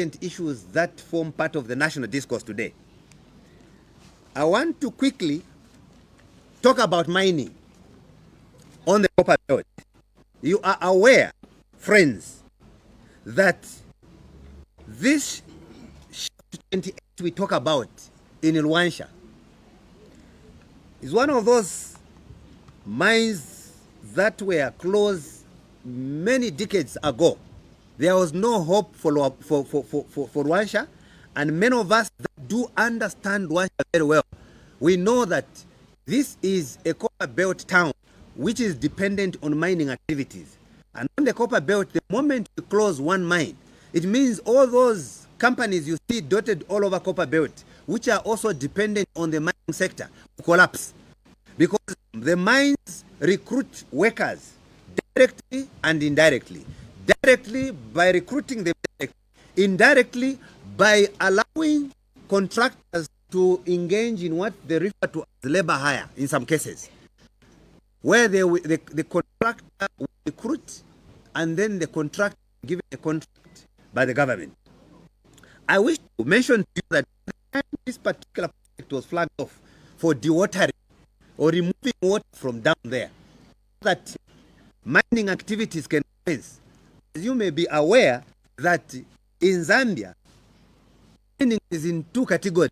important issues that form part of the national discourse today. I want to quickly talk about mining on the Copperbelt. You are aware, friends, that this Shaft 28 we talk about in Luanshya is one of those mines that were closed many decades ago. There was no hope for Luanshya, and many of us that do understand Luanshya very well, we know that this is a copper belt town which is dependent on mining activities. And on the copper belt, the moment you close one mine, it means all those companies you see dotted all over copper belt, which are also dependent on the mining sector, collapse. Because the mines recruit workers directly and indirectly. Directly by recruiting them, indirectly by allowing contractors to engage in what they refer to as labor hire in some cases, where the contractor will recruit and then the contractor given a contract by the government. I wish to mention to you that this particular project was flagged off for dewatering or removing water from down there, that mining activities can commence. As you may be aware that in Zambia, mining is in two categories.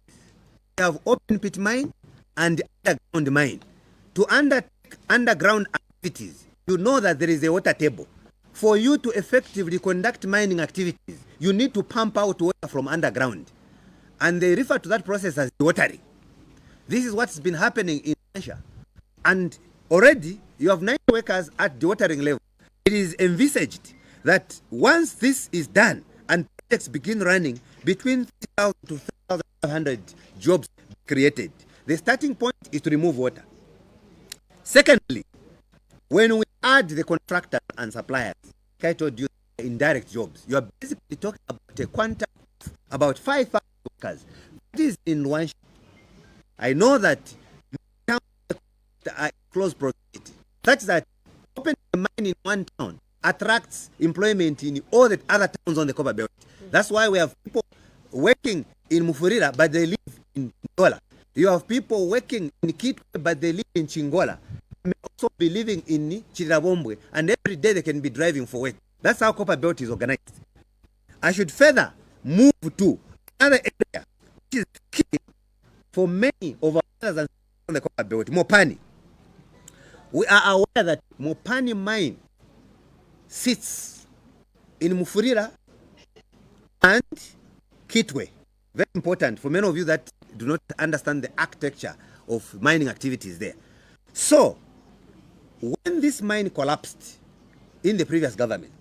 We have open pit mine and underground mine. To undertake underground activities, you know that there is a water table. For you to effectively conduct mining activities, you need to pump out water from underground. And they refer to that process as dewatering. This is what's been happening in Luanshya. And already you have 90 workers at dewatering level. It is envisaged that once this is done and projects begin running, between 3,000 to 3,500 jobs created. The starting point is to remove water. Secondly, when we add the contractors and suppliers, like I told you, indirect jobs, you are basically talking about a quantum of about 5,000 workers. That is in Luanshya. I know that towns are close proximity, such that opening a mine in one town attracts employment in all the other towns on the Copperbelt. That's why we have people working in Mufurira, but they live in Konkola. You have people working in Kitwe, but they live in Chingola. They may also be living in Chirabombwe, and every day they can be driving for work. That's how Copperbelt is organized. I should further move to another area which is key for many of our brothers on the Copperbelt, Mopani. We are aware that Mopani mine sits in Mufurira and Kitwe. Very important for many of you that do not understand the architecture of mining activities there. So, when this mine collapsed in the previous government,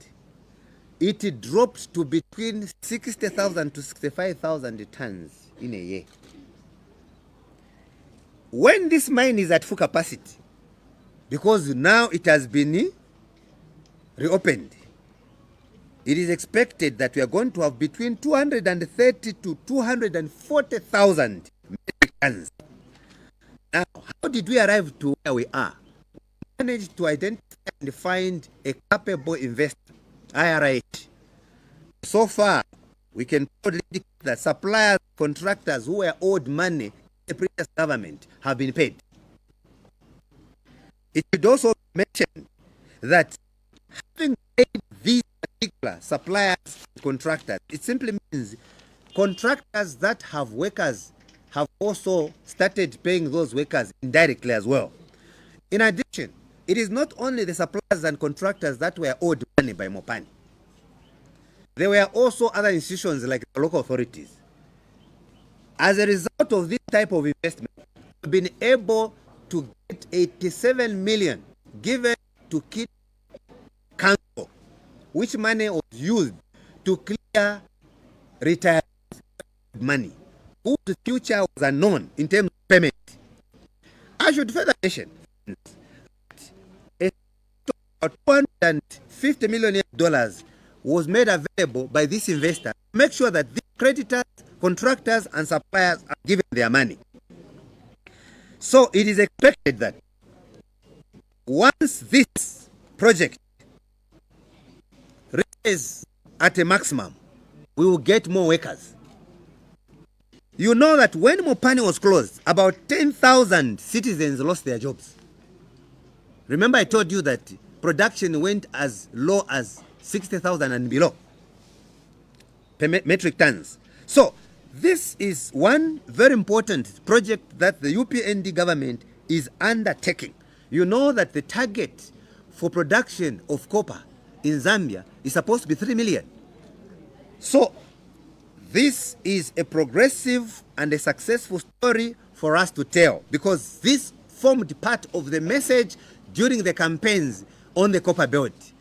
it dropped to between 60,000 to 65,000 tons in a year. When this mine is at full capacity, because now it has been reopened, it is expected that we are going to have between 230 to 240,000 metric tons. Now, how did we arrive to where we are? We managed to identify and find a capable investor, IRH. So far, we can proudly declare that suppliers, contractors who were owed money in the previous government have been paid. It should also be mentioned that having paid these particular suppliers and contractors, it simply means contractors that have workers have also started paying those workers indirectly as well. In addition, it is not only the suppliers and contractors that were owed money by Mopani. There were also other institutions like the local authorities. As a result of this type of investment, we've been able to get 87 million given to Kid Council, which money was used to clear retirement money, whose future was unknown in terms of payment. I should further mention that $250 million was made available by this investor to make sure that the creditors, contractors, and suppliers are given their money. So it is expected that once this project reaches at a maximum, we will get more workers. You know that when Mopani was closed, about 10,000 citizens lost their jobs. Remember I told you that production went as low as 60,000 and below per metric tons. So this is one very important project that the UPND government is undertaking. You know that the target for production of copper in Zambia is supposed to be 3 million. So this is a progressive and a successful story for us to tell, because this formed part of the message during the campaigns on the Copperbelt.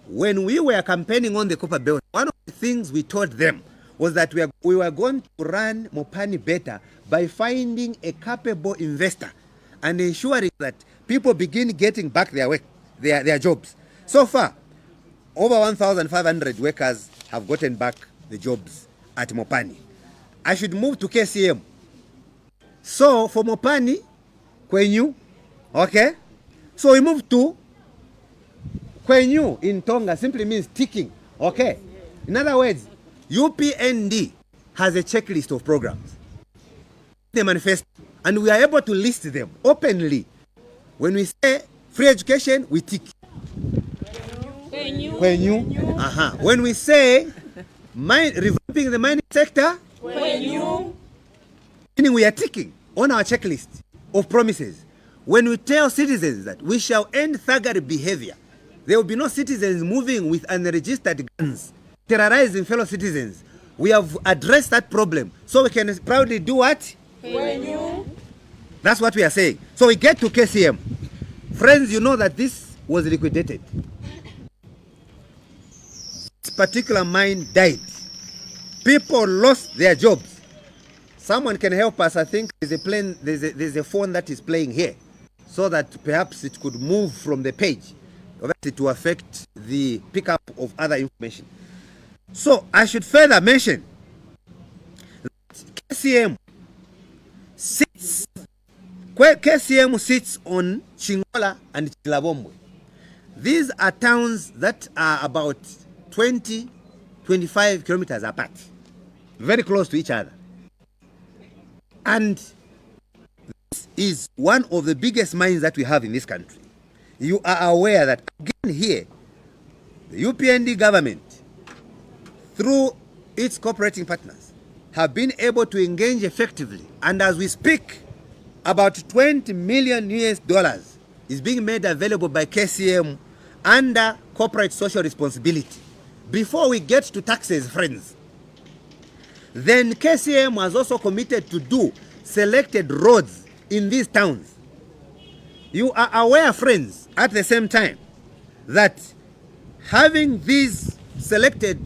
When we were campaigning on the Copperbelt, one of the things we told them was that we were going to run Mopani better by finding a capable investor and ensuring that people begin getting back their work, their jobs. So far, over 1,500 workers have gotten back the jobs at Mopani. I should move to KCM. So for Mopani, Kwenyu, okay? So we move to Kwenyu in Tonga, simply means ticking, okay? In other words, UPND has a checklist of programs. They manifest, and we are able to list them openly. When we say free education, we tick. Kwenyu. When we say revamping the mining sector, meaning we are ticking on our checklist of promises. When we tell citizens that we shall end thuggery behavior, there will be no citizens moving with unregistered guns, terrorizing fellow citizens. We have addressed that problem, so we can proudly do what? That's what we are saying. So we get to KCM. Friends, you know that this was liquidated. This particular mine died. People lost their jobs. Someone can help us. I think there's a phone that is playing here, so that perhaps it could move from the page to affect the pickup of other information. So I should further mention that KCM sits on Chingola and Chilabomwe. These are towns that are about 20-25 kilometers apart, very close to each other. And this is one of the biggest mines that we have in this country. You are aware that again here, the UPND government, through its cooperating partners, have been able to engage effectively. And as we speak, about $20 million is being made available by KCM under corporate social responsibility. Before we get to taxes, friends, then KCM has also committed to do selected roads in these towns. You are aware, friends, at the same time, that having these selected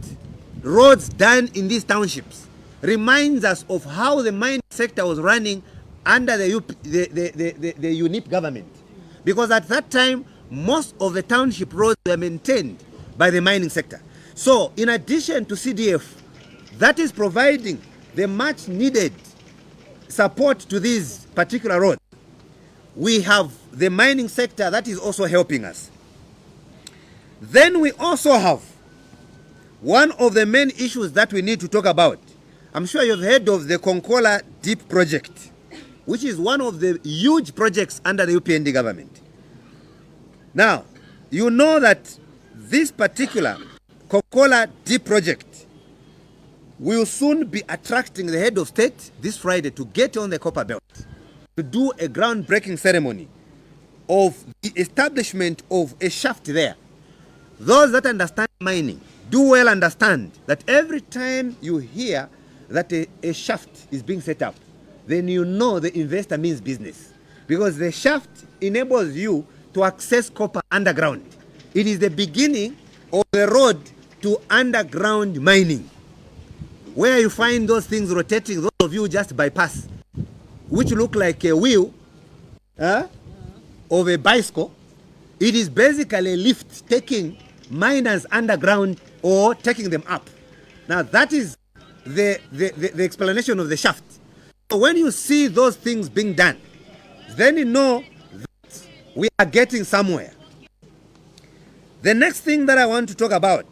roads done in these townships reminds us of how the mining sector was running under the UNIP government. Because at that time, most of the township roads were maintained by the mining sector. So in addition to CDF, that is providing the much needed support to these particular roads, we have the mining sector that is also helping us. Then we also have one of the main issues that we need to talk about. I'm sure you've heard of the Konkola Deep project, which is one of the huge projects under the UPND government. Now, you know that this particular Konkola Deep project will soon be attracting the head of state this Friday to get on the Copperbelt to do a groundbreaking ceremony of the establishment of a shaft there. Those that understand mining do well understand that every time you hear that a shaft is being set up, then you know the investor means business, because the shaft enables you to access copper underground. It is the beginning of the road to underground mining, where you find those things rotating, those of you just bypass, which look like a wheel of a bicycle. It is basically a lift taking miners underground or taking them up. Now that is the explanation of the shaft. So when you see those things being done, then you know that we are getting somewhere. The next thing that I want to talk about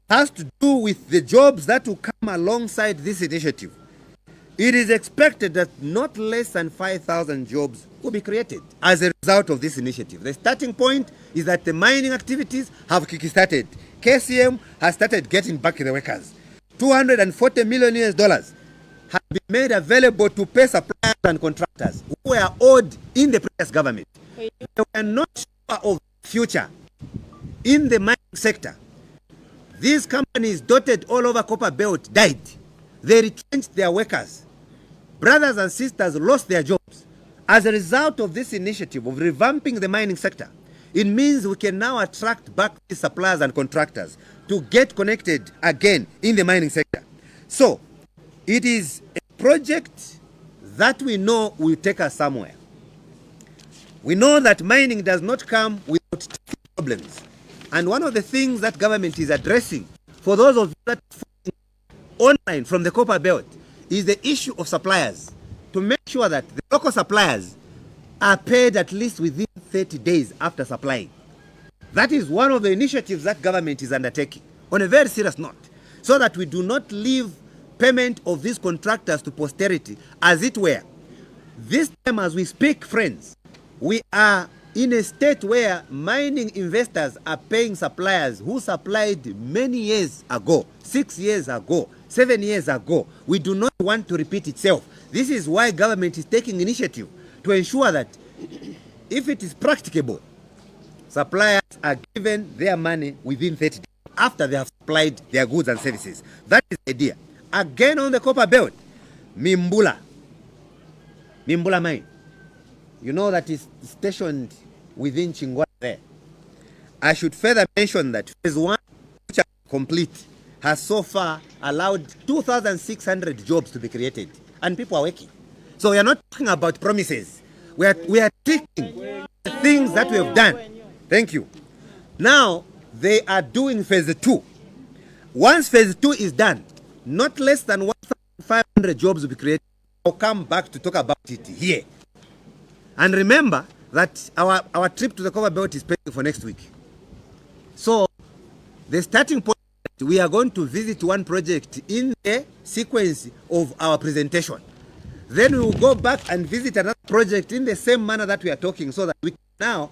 has to do with the jobs that will come alongside this initiative. It is expected that not less than 5,000 jobs will be created as a result of this initiative. The starting point is that the mining activities have kick-started. KCM has started getting back the workers. $240 million have been made available to pay suppliers and contractors who were owed in the previous government. They were not sure of the future in the mining sector. These companies dotted all over Copperbelt died. They retrenched their workers. Brothers and sisters lost their jobs. As a result of this initiative of revamping the mining sector, it means we can now attract back the suppliers and contractors to get connected again in the mining sector. So, it is a project that we know will take us somewhere. We know that mining does not come without problems. And one of the things that government is addressing, for those of you that are online from the Copperbelt, is the issue of suppliers, to make sure that the local suppliers are paid at least within 30 days after supplying. That is one of the initiatives that government is undertaking on a very serious note, so that we do not leave payment of these contractors to posterity, as it were. This time as we speak, friends, we are in a state where mining investors are paying suppliers who supplied many years ago, 6 years ago, 7 years ago. We do not want to repeat itself. This is why government is taking initiative to ensure that if it is practicable, suppliers are given their money within 30 days after they have supplied their goods and services. That is the idea. Again on the Copperbelt, Mimbula mine. You know that is stationed within Chingwa there. I should further mention that phase 1, which is complete, has so far allowed 2,600 jobs to be created, and people are working. So we are not talking about promises. We are taking the things that we have done. Thank you. Now they are doing phase 2. Once phase 2 is done, not less than 1,500 jobs will be created. I'll come back to talk about it here. And remember that our trip to the Copperbelt is pending for next week. So the starting point, we are going to visit one project in the sequence of our presentation. Then we will go back and visit another project in the same manner that we are talking, so that we can now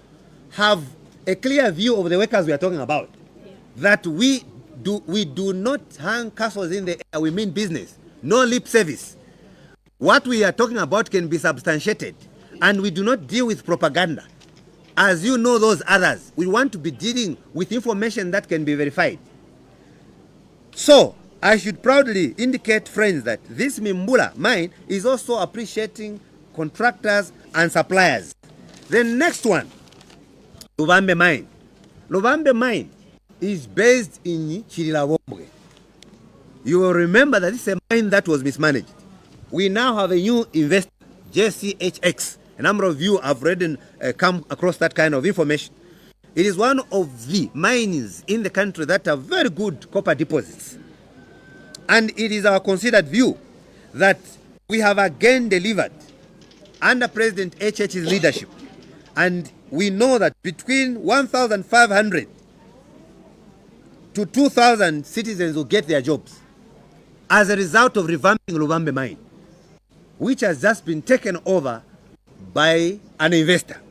have a clear view of the workers we are talking about. Yeah. That we do not hang castles in the air, we mean business, no lip service. What we are talking about can be substantiated, and we do not deal with propaganda. As you know those others, we want to be dealing with information that can be verified. So, I should proudly indicate, friends, that this Mimbula mine is also appreciating contractors and suppliers. The next one, Lubambe mine. Lubambe mine is based in Chirilawombwe. You will remember that this is a mine that was mismanaged. We now have a new investor, JCHX. A number of you have read and come across that kind of information. It is one of the mines in the country that have very good copper deposits. And it is our considered view that we have again delivered under President HH's leadership. And we know that between 1,500 to 2,000 citizens will get their jobs as a result of revamping Lubambe mine, which has just been taken over by an investor.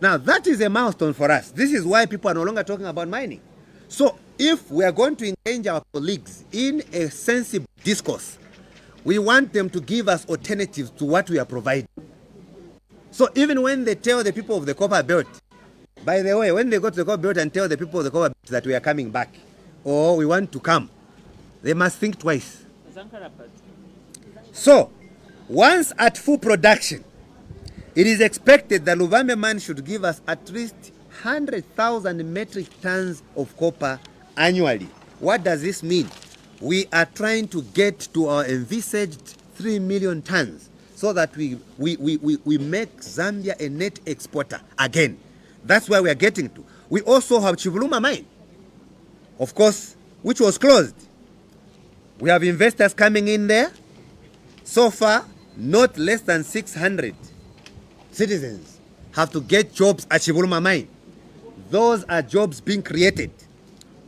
Now, that is a milestone for us. This is why people are no longer talking about mining. So, if we are going to engage our colleagues in a sensible discourse, we want them to give us alternatives to what we are providing. So, even when they tell the people of the Copperbelt, by the way, when they go to the Copperbelt and tell the people of the Copperbelt that we are coming back, or we want to come, they must think twice. So, once at full production, it is expected that Lubambe mine should give us at least 100,000 metric tons of copper annually. What does this mean? We are trying to get to our envisaged 3 million tons so that we make Zambia a net exporter again. That's where we are getting to. We also have Chibuluma mine, of course, which was closed. We have investors coming in there. So far, not less than 600 citizens have to get jobs at Chibuluma mine. Those are jobs being created.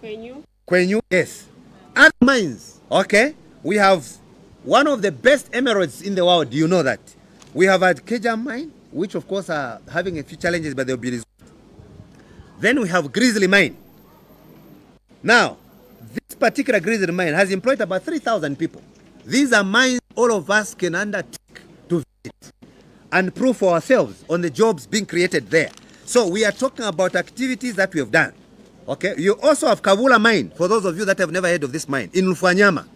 Kwenyu? Yes. Other mines, okay? We have one of the best emeralds in the world. You know that. We have a Kejam mine, which of course are having a few challenges, but they'll be resolved. Then we have Grizzly mine. Now, this particular Grizzly mine has employed about 3,000 people. These are mines all of us can undertake to visit and prove for ourselves on the jobs being created there. So we are talking about activities that we have done. Okay, you also have Kabula mine, for those of you that have never heard of this mine, in Lufanyama.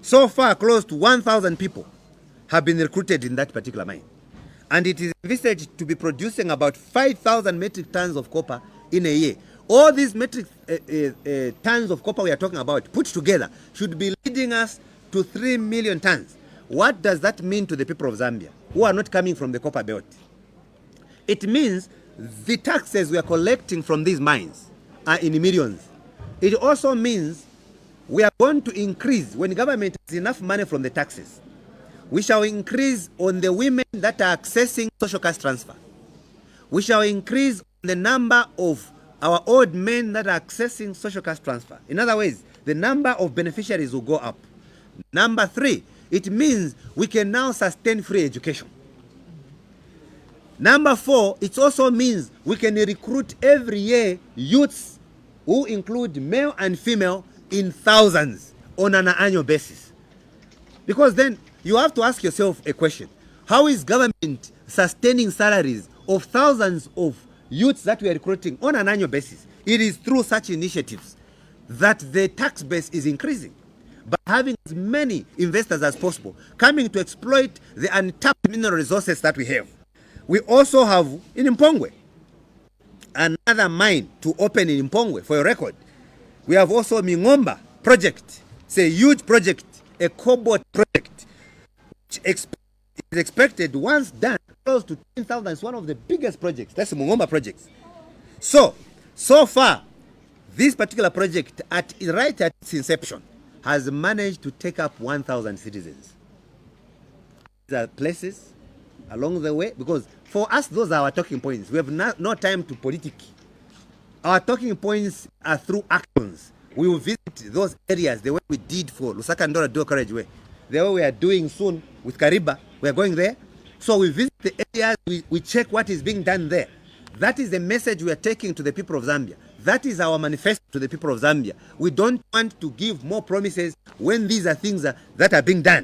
So far, close to 1,000 people have been recruited in that particular mine. And it is envisaged to be producing about 5,000 metric tons of copper in a year. All these metric tons of copper we are talking about put together should be leading us to 3 million tons. What does that mean to the people of Zambia who are not coming from the Copperbelt? It means the taxes we are collecting from these mines are in millions. It also means we are going to increase, when government has enough money from the taxes, we shall increase on the women that are accessing social cash transfer. We shall increase the number of our old men that are accessing social cash transfer. In other words, the number of beneficiaries will go up. Number 3, it means we can now sustain free education. Number 4, it also means we can recruit every year youths who include male and female in thousands on an annual basis. Because then you have to ask yourself a question. How is government sustaining salaries of thousands of youths that we are recruiting on an annual basis? It is through such initiatives that the tax base is increasing. By having as many investors as possible coming to exploit the untapped mineral resources that we have. We also have in Mpongwe another mine to open in Mpongwe, for your record. We have also Mingomba project. It's a huge project, a cobalt project, which is expected once done close to 10,000. It's one of the biggest projects. That's the Mingomba project. So far, this particular project, right at its inception, has managed to take up 1,000 citizens. There are places along the way, because for us, those are our talking points. We have no time to politic. Our talking points are through actions. We will visit those areas the way we did for Lusaka and Dual Carriage Way. The way we are doing soon with Kariba, we are going there. So we visit the areas, we check what is being done there. That is the message we are taking to the people of Zambia. That is our manifesto to the people of Zambia. We don't want to give more promises when these are things that are being done.